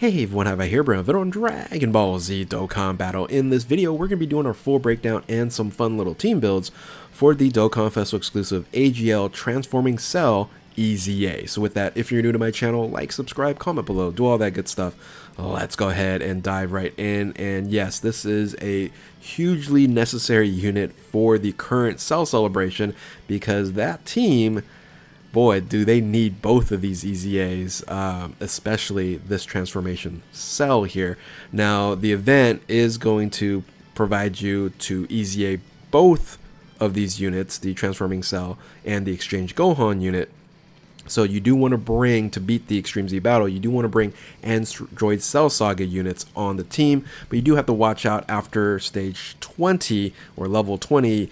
Hey everyone, have I here bring a video on Dragon Ball Z Dokkan Battle. In this video, we're going to be doing our full breakdown and some fun little team builds for the Dokkan Festival exclusive AGL Transforming Cell EZA. So with that, if you're new to my channel, like, subscribe, comment below, do all that good stuff. Let's go ahead and dive right in. And yes, this is a hugely necessary unit for the current Cell celebration because that team, boy, do they need both of these EZAs, especially this transformation cell here. Now, the event is going to provide you to EZA both of these units, the transforming cell and the exchange Gohan unit. So you do want to bring, to beat the Extreme Z battle, you do want to bring Android Cell Saga units on the team, but you do have to watch out after stage 20 or level 20.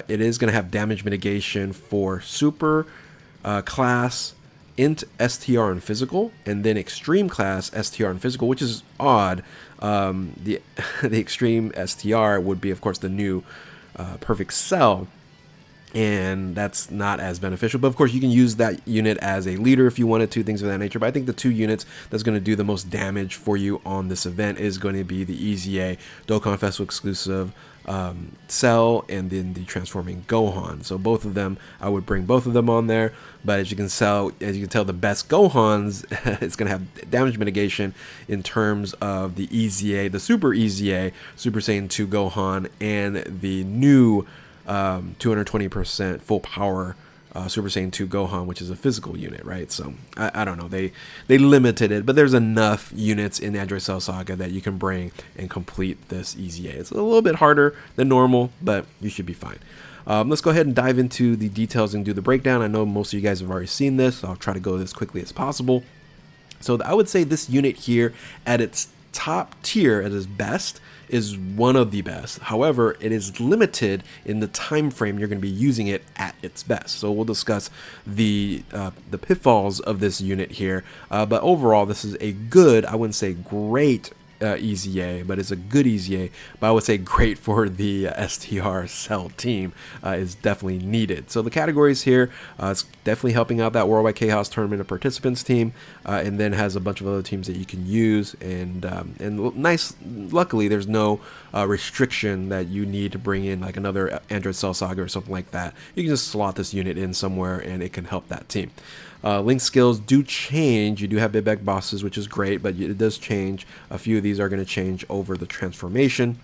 It is going to have damage mitigation for super class int STR and physical, and then extreme class STR and physical, which is odd. The extreme STR would be, of course, the new perfect cell, and that's not as beneficial. But of course, you can use that unit as a leader if you wanted to, things of that nature. But I think the two units that's going to do the most damage for you on this event is going to be the EZA Dokkan Festival exclusive Cell, and then the transforming Gohan. So both of them, I would bring both of them on there. But as you can tell, the best Gohans, it's going to have damage mitigation in terms of the EZA, the Super EZA, Super Saiyan 2 Gohan, and the new 220% full power Super Saiyan 2 Gohan, which is a physical unit, right? So I don't know, they limited it, but there's enough units in Android Cell Saga that you can bring and complete this EZA. It's a little bit harder than normal, but you should be fine. Let's go ahead and dive into the details and do the breakdown. I know most of you guys have already seen this, so I'll try to go as quickly as possible. So I would say this unit here at its top tier, at its best, is one of the best. However, it is limited in the time frame you're going to be using it at its best. So we'll discuss the pitfalls of this unit here. But overall, this is a good, I wouldn't say great EZA, but it's a good EZA, but I would say great for the STR Cell team. Is definitely needed. So the categories here, it's definitely helping out that Worldwide Chaos Tournament of Participants team, and then has a bunch of other teams that you can use, and nice, luckily there's no restriction that you need to bring in like another Android Cell Saga or something like that. You can just slot this unit in somewhere and it can help that team. Link skills do change. You do have Big Bag bosses, which is great, but it does change. A few of these are going to change over the transformation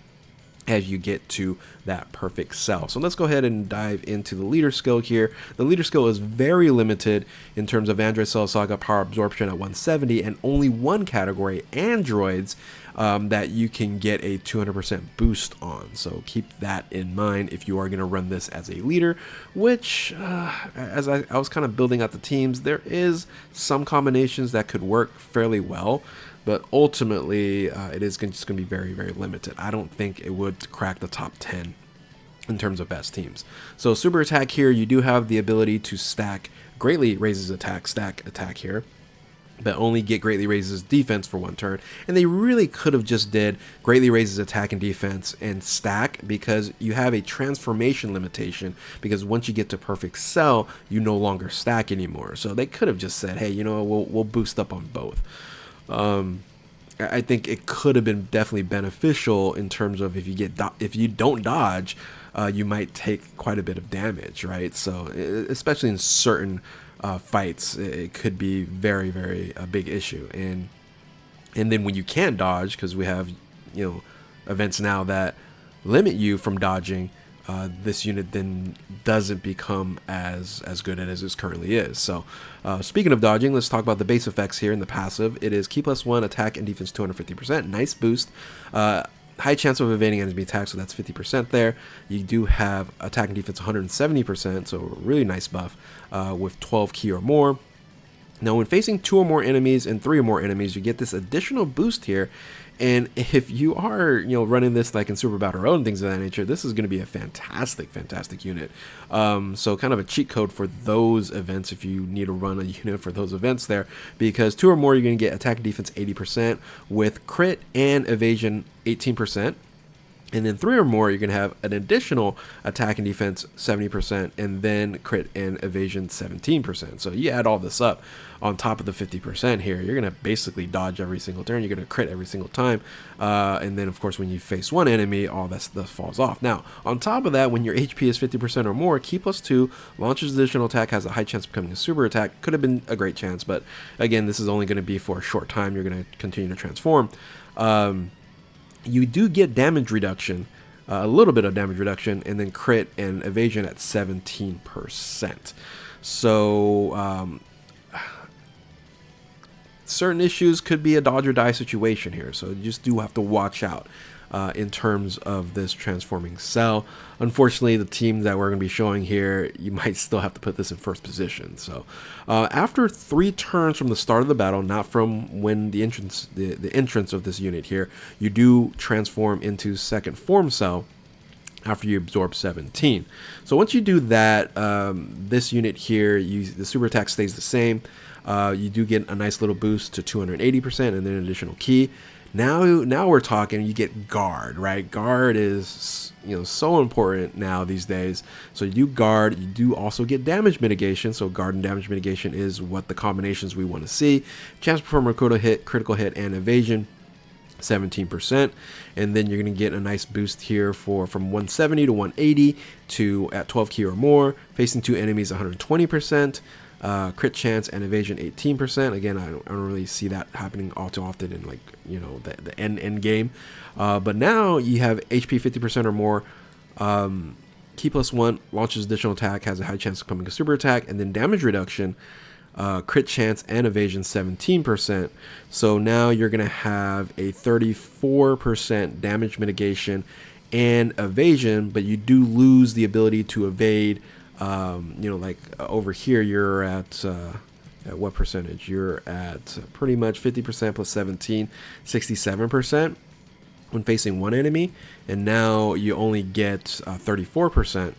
as you get to that perfect cell. So let's go ahead and dive into the leader skill here. The leader skill is very limited in terms of Android Cell Saga power absorption at 170, and only one category, androids, that you can get a 200% boost on. So keep that in mind if you are going to run this as a leader, which as I was kind of building out the teams, there is some combinations that could work fairly well, but ultimately it is just going to be very, very limited. I don't think it would crack the top 10 in terms of best teams. So super attack here, you do have the ability to stack greatly raises attack, stack attack here, but only get greatly raises defense for one turn. And they really could have just did greatly raises attack and defense and stack, because you have a transformation limitation, because once you get to perfect cell, you no longer stack anymore. So they could have just said, hey, you know, we'll boost up on both. I think it could have been definitely beneficial in terms of if you don't dodge, you might take quite a bit of damage, right? So especially in certain fights, it could be very, very a big issue. And then when you can't dodge, because we have, you know, events now that limit you from dodging, this unit then doesn't become as good as it currently is. So speaking of dodging, let's talk about the base effects here in the passive. It is Ki +1 attack and defense 250%, nice boost. High chance of evading enemy attacks, so that's 50% there. You do have attack and defense 170%, so a really nice buff with 12 Ki or more. Now, when facing 2 or more enemies and 3 or more enemies, you get this additional boost here. And if you are, you know, running this like in Super Battle Road and things of that nature, this is going to be a fantastic, fantastic unit. So kind of a cheat code for those events if you need to run a unit for those events there, because 2 or more, you're going to get attack and defense 80% with crit and evasion 18%. And then 3 or more, you're going to have an additional attack and defense 70%, and then crit and evasion 17%. So you add all this up on top of the 50% here, you're going to basically dodge every single turn. You're going to crit every single time. And then, of course, when you face one enemy, all that stuff falls off. Now, on top of that, when your HP is 50% or more, Key +2 launches additional attack, has a high chance of becoming a super attack. Could have been a great chance, but again, this is only going to be for a short time. You're going to continue to transform. You do get damage reduction, a little bit of damage reduction, and then crit and evasion at 17%. So certain issues could be a dodge or die situation here, so you just do have to watch out in terms of this transforming cell. Unfortunately, the team that we're going to be showing here, you might still have to put this in first position. So after 3 turns from the start of the battle, not from when the entrance of this unit here, you do transform into second form cell after you absorb 17. So once you do that, this unit here, the super attack stays the same. You do get a nice little boost to 280% and then an additional key. Now we're talking. You get guard, right? Guard is, so important now these days. So you do guard. You do also get damage mitigation. So guard and damage mitigation is what the combinations we want to see. Chance to perform a critical hit, and evasion 17%, and then you're going to get a nice boost here from 170 to 180 to at 12 key or more. Facing 2 enemies 120%. Crit chance and evasion 18%. Again, I don't really see that happening all too often in the end game. But now you have HP 50% or more. Key +1 launches additional attack, has a high chance of becoming a super attack, and then damage reduction, crit chance and evasion 17%. So now you're gonna have a 34% damage mitigation and evasion, but you do lose the ability to evade. Over here, you're at what percentage? You're at pretty much 50% plus 17, 67% when facing one enemy, and now you only get 34%,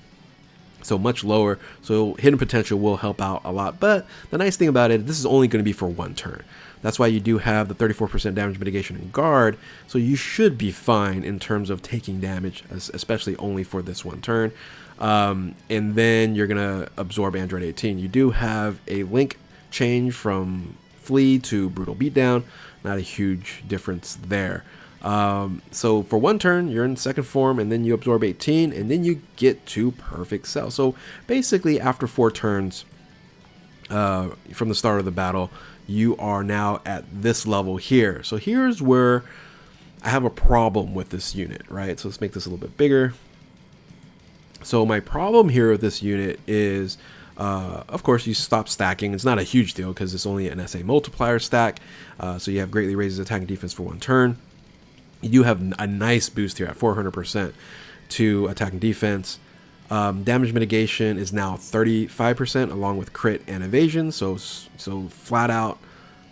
so much lower. So hidden potential will help out a lot, but the nice thing about it, this is only going to be for 1 turn. That's why you do have the 34% damage mitigation and guard, so you should be fine in terms of taking damage, especially only for this 1 turn. And then you're gonna absorb Android 18. You do have a link change from Flee to Brutal Beatdown, not a huge difference there. So for 1 turn, you're in second form, and then you absorb 18, and then you get to perfect cell. So basically, after 4 turns from the start of the battle, you are now at this level here. So here's where I have a problem with this unit, right? So let's make this a little bit bigger. So my problem here with this unit is, of course, you stop stacking. It's not a huge deal because it's only an SA multiplier stack. So you have greatly raises attack and defense for 1 turn. You do have a nice boost here at 400% to attack and defense. Damage mitigation is now 35% along with crit and evasion. So flat out,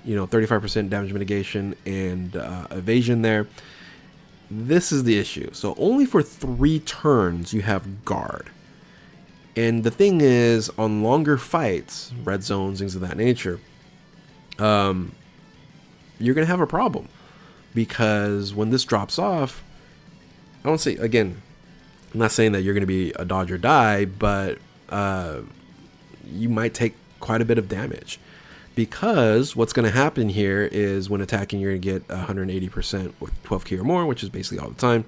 35% damage mitigation and evasion there. This is the issue. So only for 3 turns you have guard. And the thing is, on longer fights, red zones, things of that nature, you're going to have a problem. Because when this drops off, I don't say, again, I'm not saying that you're going to be a dodge or die, but you might take quite a bit of damage. Because what's going to happen here is when attacking, you're going to get 180% with 12 key or more, which is basically all the time.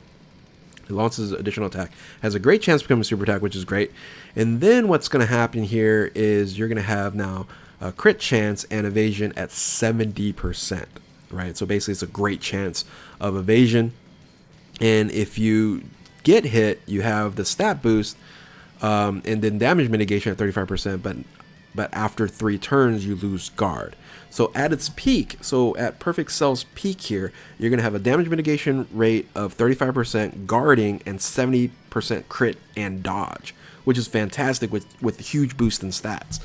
It launches additional attack, has a great chance to become a super attack, which is great. And then what's going to happen here is you're going to have now a crit chance and evasion at 70%, right? So basically it's a great chance of evasion. And if you get hit, you have the stat boost and then damage mitigation at 35%, but after 3 turns, you lose guard. So at its peak, so at Perfect Cell's peak here, you're going to have a damage mitigation rate of 35%, guarding, and 70% crit and dodge, which is fantastic with huge boost in stats.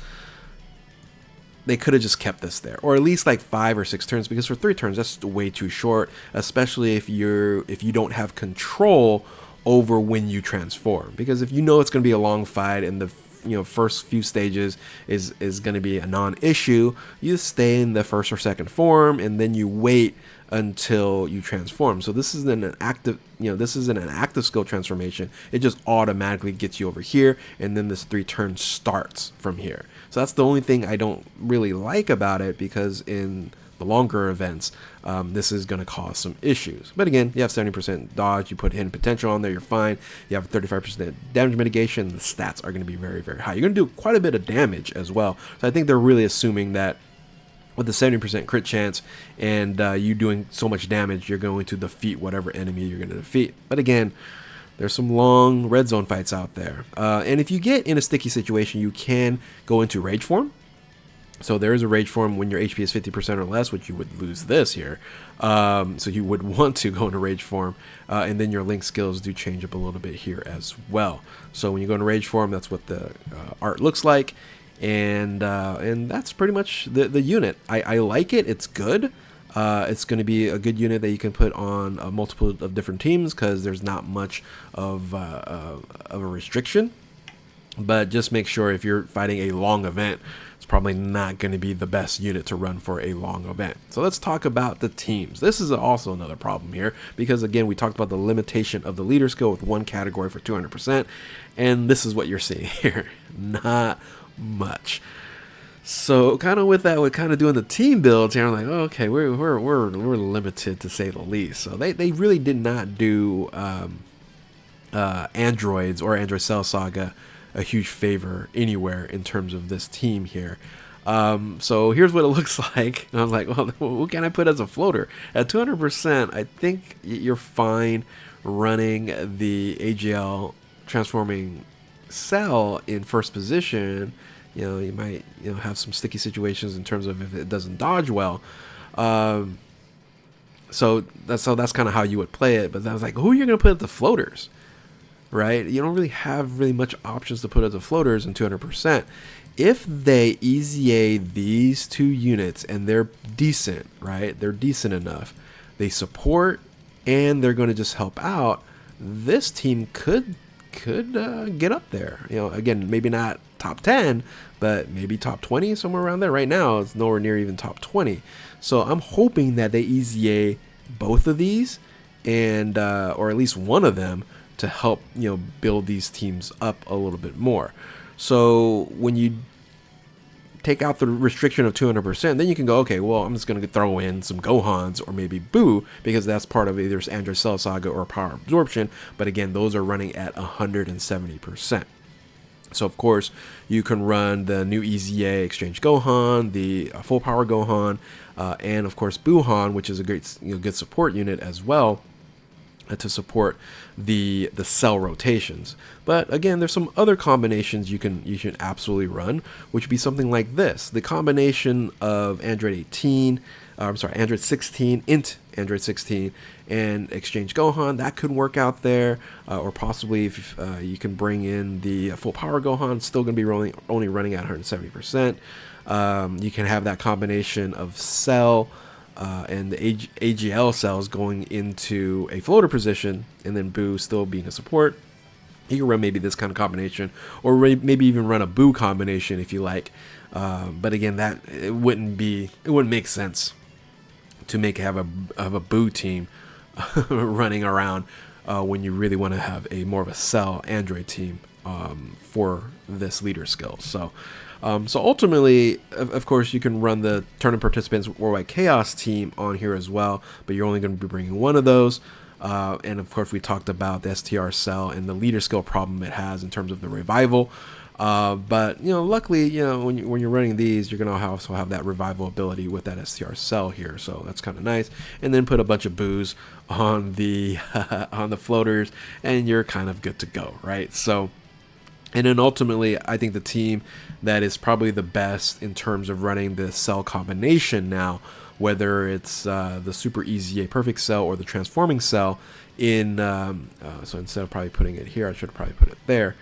They could have just kept this there, or at least like 5 or 6 turns, because for 3 turns, that's way too short, especially if you don't have control over when you transform. Because if you know it's going to be a long fight and the first few stages is going to be a non-issue. You stay in the first or second form, and then you wait until you transform. So this isn't an active, skill transformation. It just automatically gets you over here, and then this 3 turn starts from here. So that's the only thing I don't really like about it, because in the longer events, this is going to cause some issues. But again, you have 70% dodge, you put hidden potential on there, you're fine. You have 35% damage mitigation, the stats are going to be very, very high. You're going to do quite a bit of damage as well. So I think they're really assuming that with the 70% crit chance and you doing so much damage, you're going to defeat whatever enemy you're going to defeat. But again, there's some long red zone fights out there. And if you get in a sticky situation, you can go into rage form. So there is a rage form when your HP is 50% or less, which you would lose this here. So you would want to go into rage form, and then your link skills do change up a little bit here as well. So when you go into rage form, that's what the art looks like, and that's pretty much the unit. I like it. It's good. It's going to be a good unit that you can put on multiple of different teams, because there's not much of a restriction. But just make sure if you're fighting a long event, it's probably not going to be the best unit to run for a long event. So let's talk about the teams. This is also another problem here, because again, we talked about the limitation of the leader skill with 1 category for 200%, and this is what you're seeing here. Not much. So kind of with that, we're kind of doing the team builds here. I'm like, oh, okay, we're limited, to say the least. So they really did not do androids or Android Cell Saga a huge favor anywhere in terms of this team here. So here's what it looks like. And I was like, well, who can I put as a floater? At 200%, I think you're fine running the AGL transforming cell in first position. You might have some sticky situations in terms of if it doesn't dodge well. So that's kind of how you would play it. But I was like, who are you going to put at the floaters? Right? You don't really have much options to put as the floaters in 200%. If they EZA these 2 units and they're decent, right? They're decent enough. They support and they're going to just help out. This team could get up there. Again, maybe not top 10, but maybe top 20, somewhere around there. Right now, it's nowhere near even top 20. So I'm hoping that they EZA both of these, and or at least one of them, to help build these teams up a little bit more. So when you take out the restriction of 200%, then you can go, okay, well, I'm just going to throw in some Gohans or maybe Boo, because that's part of either Android Cell Saga or Power Absorption. But again, those are running at 170%. So of course you can run the new EZA Exchange Gohan, the full power Gohan, and of course Buhan, which is a great good support unit as well, to support the cell rotations. But again, there's some other combinations you can absolutely run, which would be something like this: the combination of Android 16, int Android 16, and Exchange Gohan. That could work out there, or possibly if you can bring in the full power Gohan, still going to be only running at 170%. You can have that combination of Cell and the AGL cells going into a floater position, and then Boo still being a support. You can run maybe this kind of combination, or maybe even run a Boo combination if you like. But again, it wouldn't make sense to have a Boo team running around when you really want to have more of a Cell Android team for this leader skill. So ultimately, of course, you can run the Tournament Participants Worldwide Chaos team on here as well, but you're only going to be bringing one of those. And of course, we talked about the STR cell and the leader skill problem it has in terms of the revival. But luckily, when you're running these, you're going to also have that revival ability with that STR cell here, so that's kind of nice. And then put a bunch of Boos on the on the floaters, and you're kind of good to go, right? So. And then ultimately, I think the team that is probably the best in terms of running the cell combination now, whether it's the Super EZA Perfect Cell or the Transforming Cell, so instead of probably putting it here, I should probably put it there.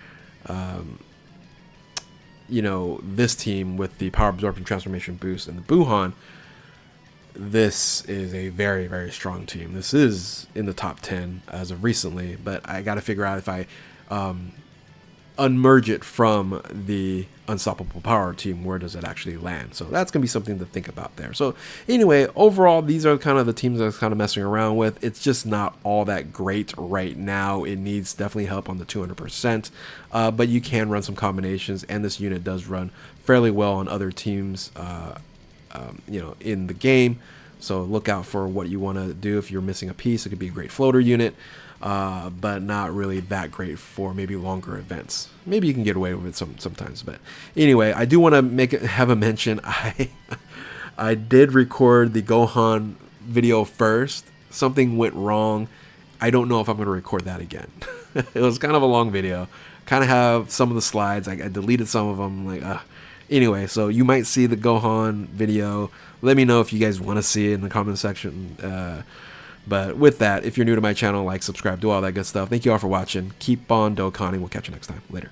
This team with the Power Absorption Transformation Boost and the Buhan, this is a very, very strong team. This is in the top 10 as of recently, but I got to figure out if I unmerge it from the Unstoppable Power team. Where does it actually land? So that's going to be something to think about there. So anyway, overall, these are kind of the teams I was kind of messing around with. It's just not all that great right now. It needs definitely help on the 200%, but you can run some combinations, and this unit does run fairly well on other teams, in the game. So look out for what you want to do. If you're missing a piece, it could be a great floater unit, but not really that great for maybe longer events. Maybe you can get away with it sometimes. But anyway, I do want to have a mention. I did record the Gohan video first. Something went wrong. I don't know if I'm going to record that again. It was kind of a long video. Kind of have some of the slides. I deleted some of them. Anyway, so you might see the Gohan video. Let me know if you guys want to see it in the comment section. But with that, if you're new to my channel, like, subscribe, do all that good stuff. Thank you all for watching. Keep on Dokkaning. We'll catch you next time. Later.